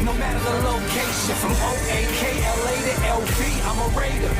no matter the location. From O-A-K-L-A to L-V, I'm a Raider.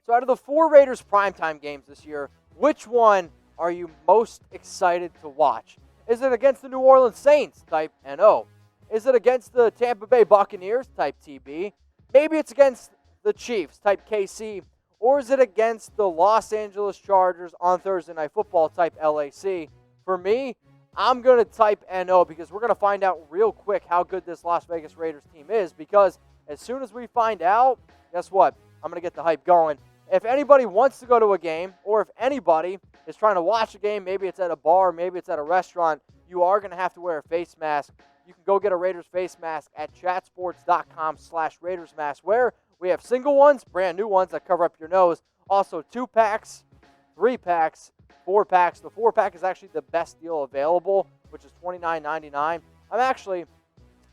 So out of the 4 Raiders primetime games this year, which one are you most excited to watch? Is it against the New Orleans Saints? Type NO. Is it against the Tampa Bay Buccaneers? Type TB. Maybe it's against the Chiefs? Type KC. Or is it against the Los Angeles Chargers on Thursday Night Football? Type LAC. For me, I'm going to type NO because we're going to find out real quick how good this Las Vegas Raiders team is, because as soon as we find out, guess what? I'm going to get the hype going. If anybody wants to go to a game, or if anybody is trying to watch a game, maybe it's at a bar, maybe it's at a restaurant, you are going to have to wear a face mask. You can go get a Raiders face mask at chatsports.com/RaidersMask, where we have single ones, brand new ones that cover up your nose. Also 2-packs, 3-packs, 4-packs. The 4-pack is actually the best deal available, which is $29.99. I'm actually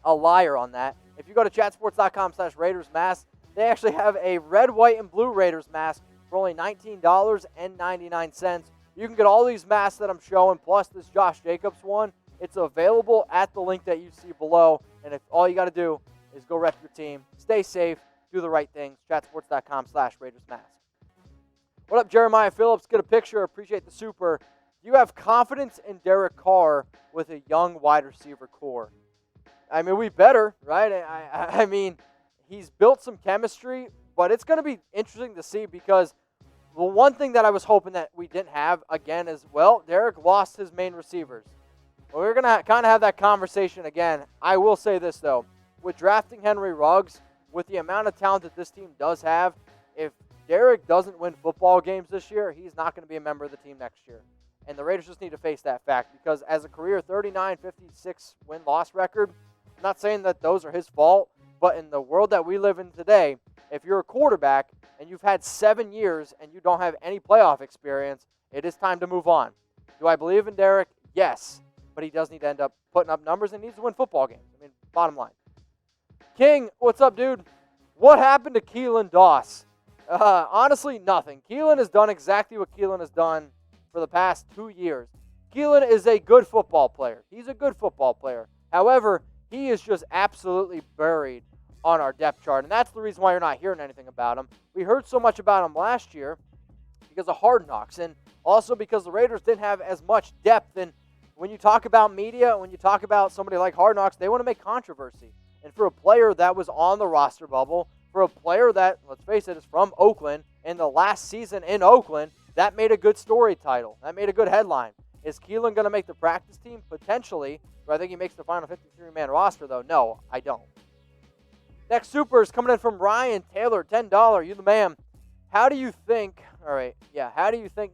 a liar on that. If you go to chatsports.com/RaidersMask, they actually have a red, white, and blue Raiders mask for only $19.99. You can get all these masks that I'm showing, plus this Josh Jacobs one. It's available at the link that you see below. And if all you got to do is go rep your team, stay safe, do the right things, chatsports.com/RaidersMask. What up, Jeremiah Phillips? Get a picture. Appreciate the super. You have confidence in Derek Carr with a young wide receiver core. I mean, we better, right? I mean, he's built some chemistry, but it's going to be interesting to see because the one thing that I was hoping that we didn't have, again, is, well, Derek lost his main receivers. Well, we're going to kind of have that conversation again. I will say this, though. With drafting Henry Ruggs, with the amount of talent that this team does have, if Derek doesn't win football games this year, he's not going to be a member of the team next year. And the Raiders just need to face that fact because as a career 39-56 win-loss record, I'm not saying that those are his fault, but in the world that we live in today, if you're a quarterback and you've had 7 years and you don't have any playoff experience, it is time to move on. Do I believe in Derek? Yes. But he does need to end up putting up numbers and needs to win football games. I mean, bottom line. King, what's up, dude? What happened to Keelan Doss? Honestly, nothing. Keelan has done exactly what Keelan has done for the past 2 years. Keelan is a good football player. He's a good football player. However, he is just absolutely buried on our depth chart, and that's the reason why you're not hearing anything about him. We heard so much about him last year because of Hard Knocks, and also because the Raiders didn't have as much depth. And when you talk about media, when you talk about somebody like Hard Knocks, they want to make controversy. And for a player that was on the roster bubble, for a player that, let's face it, is from Oakland, in the last season in Oakland, that made a good story title. That made a good headline. Is Keelan going to make the practice team? Potentially. Do I think he makes the final 53-man roster, though? No, I don't. Next super is coming in from Ryan Taylor, $10. You the man. How do you think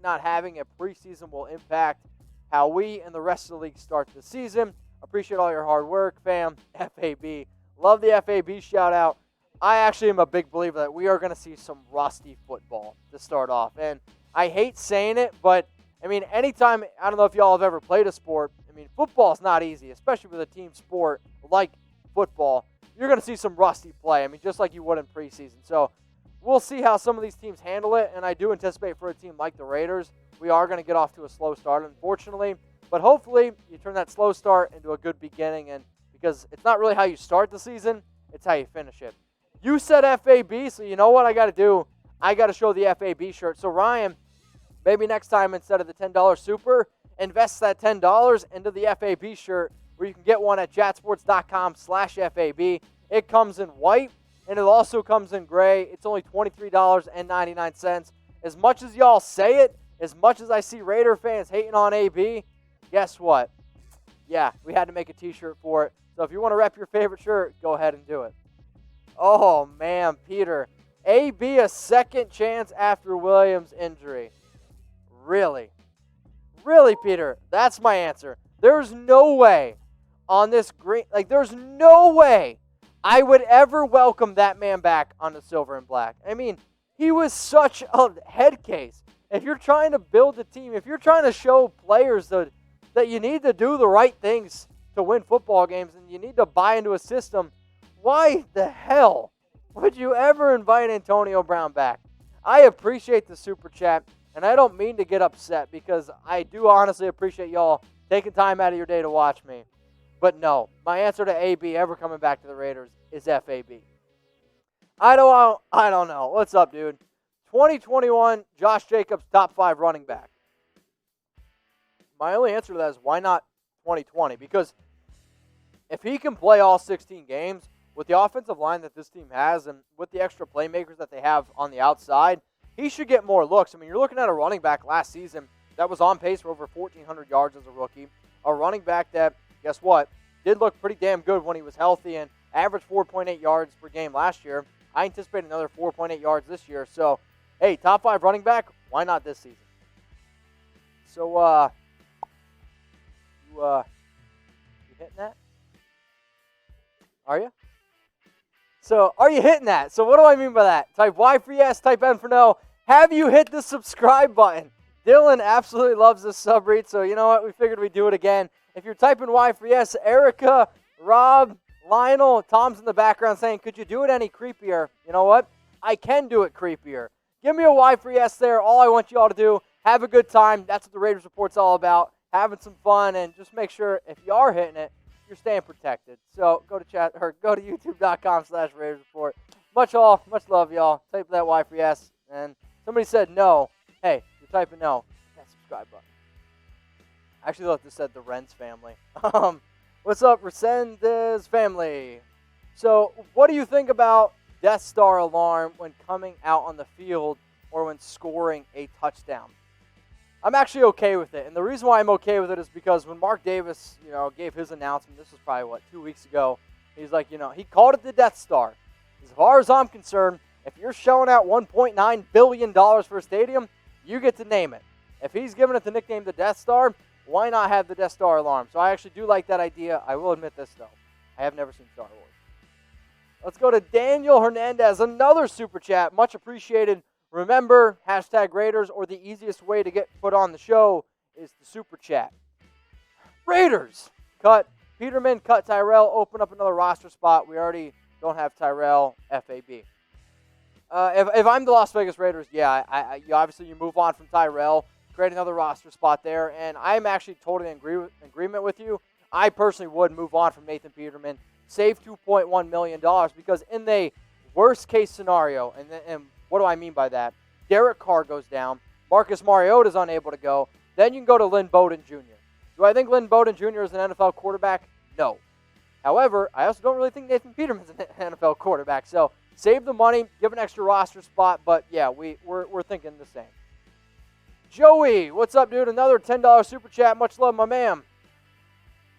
not having a preseason will impact how we and the rest of the league start the season? Appreciate all your hard work, fam. FAB. Love the FAB shout-out. I actually am a big believer that we are going to see some rusty football to start off. And I hate saying it, but, I mean, anytime, I don't know if y'all have ever played a sport, I mean, football is not easy, especially with a team sport like football. You're going to see some rusty play, I mean, just like you would in preseason. So we'll see how some of these teams handle it, and I do anticipate for a team like the Raiders, we are going to get off to a slow start, unfortunately. But hopefully you turn that slow start into a good beginning, and because it's not really how you start the season, it's how you finish it. You said FAB, so you know what I got to do? I got to show the FAB shirt. So Ryan, maybe next time instead of the $10 super, invest that $10 into the FAB shirt, where you can get one at chatsports.com/FAB. It comes in white, and it also comes in gray. It's only $23.99. As much as y'all say it, as much as I see Raider fans hating on AB, guess what? Yeah, we had to make a t-shirt for it. So if you want to rep your favorite shirt, go ahead and do it. Oh, man, Peter. AB a second chance after Williams' injury. Really? Really, Peter? That's my answer. There's no way on this green, there's no way I would ever welcome that man back on the silver and black. I mean, he was such a head case. If you're trying to build a team, if you're trying to show players that you need to do the right things to win football games and you need to buy into a system, why the hell would you ever invite Antonio Brown back? I appreciate the super chat, and I don't mean to get upset because I do honestly appreciate y'all taking time out of your day to watch me. But no, my answer to AB ever coming back to the Raiders is FAB. I don't know. What's up, dude? 2021, Josh Jacobs, top 5 running back. My only answer to that is why not 2020? Because if he can play all 16 games with the offensive line that this team has and with the extra playmakers that they have on the outside, he should get more looks. I mean, you're looking at a running back last season that was on pace for over 1,400 yards as a rookie. A running back that, guess what, did look pretty damn good when he was healthy and averaged 4.8 yards per game last year. I anticipate another 4.8 yards this year. So, hey, top 5 running back, why not this season? So, you hitting that? Are you? So, are you hitting that? So, what do I mean by that? Type Y for yes, type N for no. Have you hit the subscribe button? Dylan absolutely loves this subread, so you know what? We figured we'd do it again. If you're typing Y for yes, Erica, Rob, Lionel, Tom's in the background saying, could you do it any creepier? You know what? I can do it creepier. Give me a Y for yes there. All I want you all to do, have a good time. That's what the Raiders Report's all about. Having some fun, and just make sure if you are hitting it, you're staying protected. So go to youtube.com/Raiders Report. Much love, y'all. Type that Y for yes. And somebody said no. Hey, you're typing no. Hit that subscribe button. I actually thought this said the Renz family. What's up, Resendez family? So, what do you think about Death Star alarm when coming out on the field or when scoring a touchdown? I'm actually okay with it, and the reason why I'm okay with it is because when Mark Davis, gave his announcement, this was probably, 2 weeks ago, he's like, he called it the Death Star. As far as I'm concerned, if you're shelling out $1.9 billion for a stadium, you get to name it. If he's giving it the nickname the Death Star, why not have the Death Star alarm? So I actually do like that idea. I will admit this, though. I have never seen Star Wars. Let's go to Daniel Hernandez, another super chat. Much appreciated. Remember, #Raiders, or the easiest way to get put on the show is the super chat. Raiders! Cut Peterman, cut Tyrell, open up another roster spot. We already don't have Tyrell, FAB. If I'm the Las Vegas Raiders, yeah, obviously you move on from Tyrell, create another roster spot there, and I'm actually totally in agreement with you. I personally would move on from Nathan Peterman, save $2.1 million, because in the worst-case scenario, and what do I mean by that? Derek Carr goes down, Marcus Mariota is unable to go, then you can go to Lynn Bowden Jr. Do I think Lynn Bowden Jr. is an NFL quarterback? No. However, I also don't really think Nathan Peterman's an NFL quarterback, so save the money, give an extra roster spot, but yeah, we're thinking the same. Joey, what's up, dude? Another $10 super chat. Much love, my man.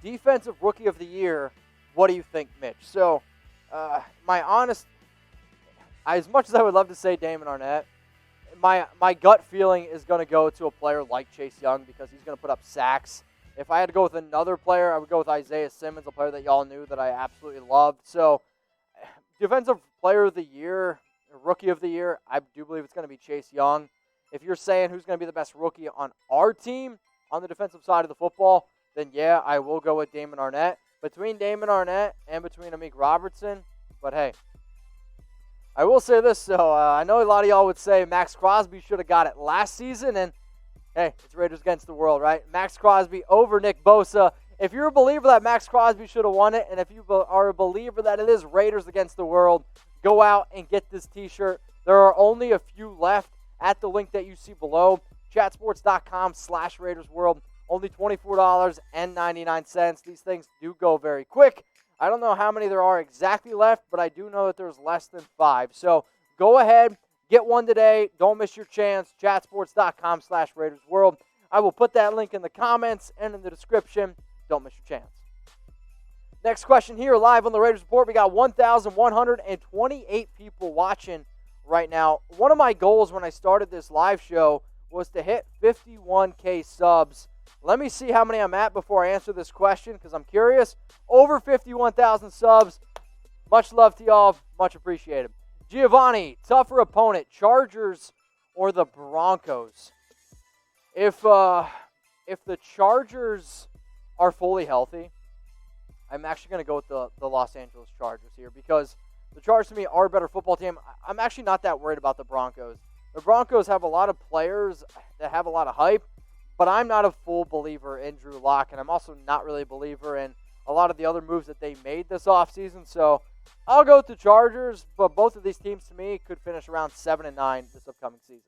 Defensive Rookie of the Year, what do you think, Mitch? So, as much as I would love to say Damon Arnette, my gut feeling is going to go to a player like Chase Young because he's going to put up sacks. If I had to go with another player, I would go with Isaiah Simmons, a player that y'all knew that I absolutely loved. So, Defensive Player of the Year, Rookie of the Year, I do believe it's going to be Chase Young. If you're saying who's going to be the best rookie on our team on the defensive side of the football, then yeah, I will go with Damon Arnette. Between Damon Arnette and between Amik Robertson, but hey, I will say this, so I know a lot of y'all would say Max Crosby should have got it last season, and hey, it's Raiders against the world, right? Max Crosby over Nick Bosa. If you're a believer that Max Crosby should have won it, and if you are a believer that it is Raiders against the world, go out and get this t-shirt. There are only a few left at the link that you see below, chatsports.com/RaidersWorld. Only $24.99. These things do go very quick. I don't know how many there are exactly left, but I do know that there's less than 5. So go ahead, get one today. Don't miss your chance. Chatsports.com/RaidersWorld. I will put that link in the comments and in the description. Don't miss your chance. Next question here, live on the Raiders Report. We got 1,128 people watching right now. One of my goals when I started this live show was to hit 51K subs. Let me see how many I'm at before I answer this question because I'm curious. Over 51,000 subs. Much love to y'all. Much appreciated. Giovanni, tougher opponent, Chargers or the Broncos? If the Chargers are fully healthy, I'm actually going to go with the Los Angeles Chargers here because the Chargers to me are a better football team. I'm actually not that worried about the Broncos. The Broncos have a lot of players that have a lot of hype, but I'm not a full believer in Drew Lock, and I'm also not really a believer in a lot of the other moves that they made this offseason. So I'll go with the Chargers, but both of these teams to me could finish around 7-9 this upcoming season.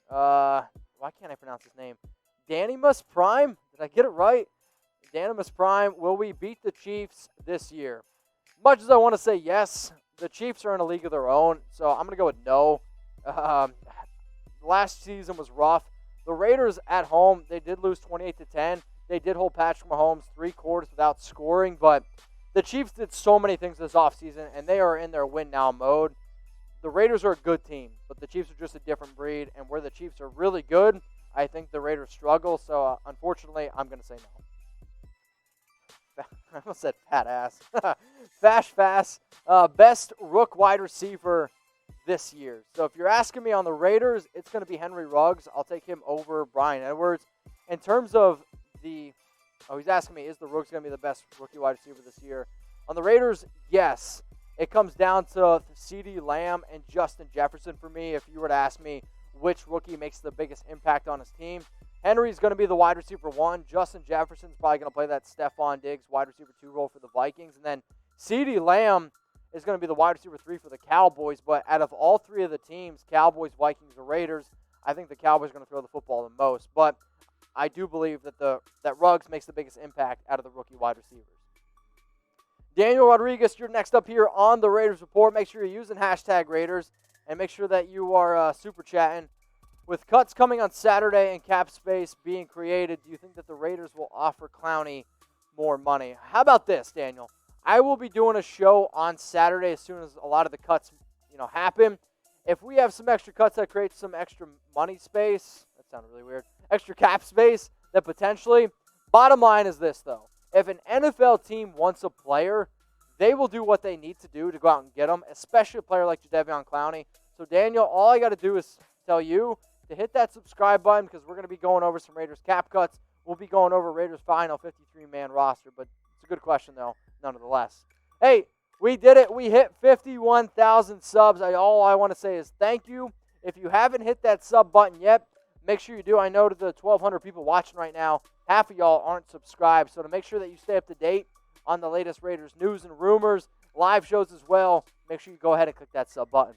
Why can't I pronounce his name? Danimus Prime? Did I get it right? Danimus Prime, will we beat the Chiefs this year? Much as I want to say yes, the Chiefs are in a league of their own, so I'm going to go with no. Last season was rough. The Raiders at home, they did lose 28-10. They did hold Patrick Mahomes 3 quarters without scoring, but the Chiefs did so many things this offseason, and they are in their win-now mode. The Raiders are a good team, but the Chiefs are just a different breed, and where the Chiefs are really good, I think the Raiders struggle, so unfortunately, I'm going to say no. I almost said fat ass. Fast. Best rook wide receiver this year. So if you're asking me on the Raiders, it's going to be Henry Ruggs. I'll take him over Bryan Edwards. In terms of he's asking me, is the Rooks going to be the best rookie wide receiver this year? On the Raiders, yes. It comes down to CeeDee Lamb and Justin Jefferson for me. If you were to ask me which rookie makes the biggest impact on his team, Henry's going to be the wide receiver 1. Justin Jefferson's probably going to play that Stephon Diggs wide receiver 2 role for the Vikings. And then CeeDee Lamb is going to be the wide receiver 3 for the Cowboys. But out of all 3 of the teams, Cowboys, Vikings, or Raiders, I think the Cowboys are going to throw the football the most. But I do believe that Ruggs makes the biggest impact out of the rookie wide receivers. Daniel Rodriguez, you're next up here on the Raiders Report. Make sure you're using hashtag Raiders, and make sure that you are super chatting. With cuts coming on Saturday and cap space being created, do you think that the Raiders will offer Clowney more money? How about this, Daniel? I will be doing a show on Saturday as soon as a lot of the cuts, happen. If we have some extra cuts that create some extra money space, that sounded really weird, extra cap space, that potentially, bottom line is this, though. If an NFL team wants a player, they will do what they need to do to go out and get them, especially a player like Jadeveon Clowney. So, Daniel, all I got to do is tell you to hit that subscribe button because we're going to be going over some Raiders cap cuts. We'll be going over Raiders' final 53-man roster, but it's a good question, though, nonetheless. Hey, we did it. We hit 51,000 subs. All I want to say is thank you. If you haven't hit that sub button yet, make sure you do. I know to the 1,200 people watching right now, half of y'all aren't subscribed. So to make sure that you stay up to date on the latest Raiders news and rumors, live shows as well, make sure you go ahead and click that sub button.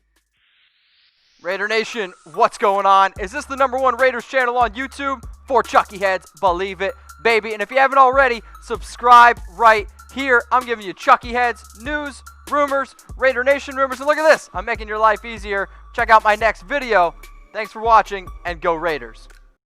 Raider Nation, what's going on? Is this the #1 Raiders channel on YouTube? For Chucky Heads, believe it, baby. And if you haven't already, subscribe right here. I'm giving you Chucky Heads, news, rumors, Raider Nation rumors. And look at this, I'm making your life easier. Check out my next video. Thanks for watching, and go Raiders.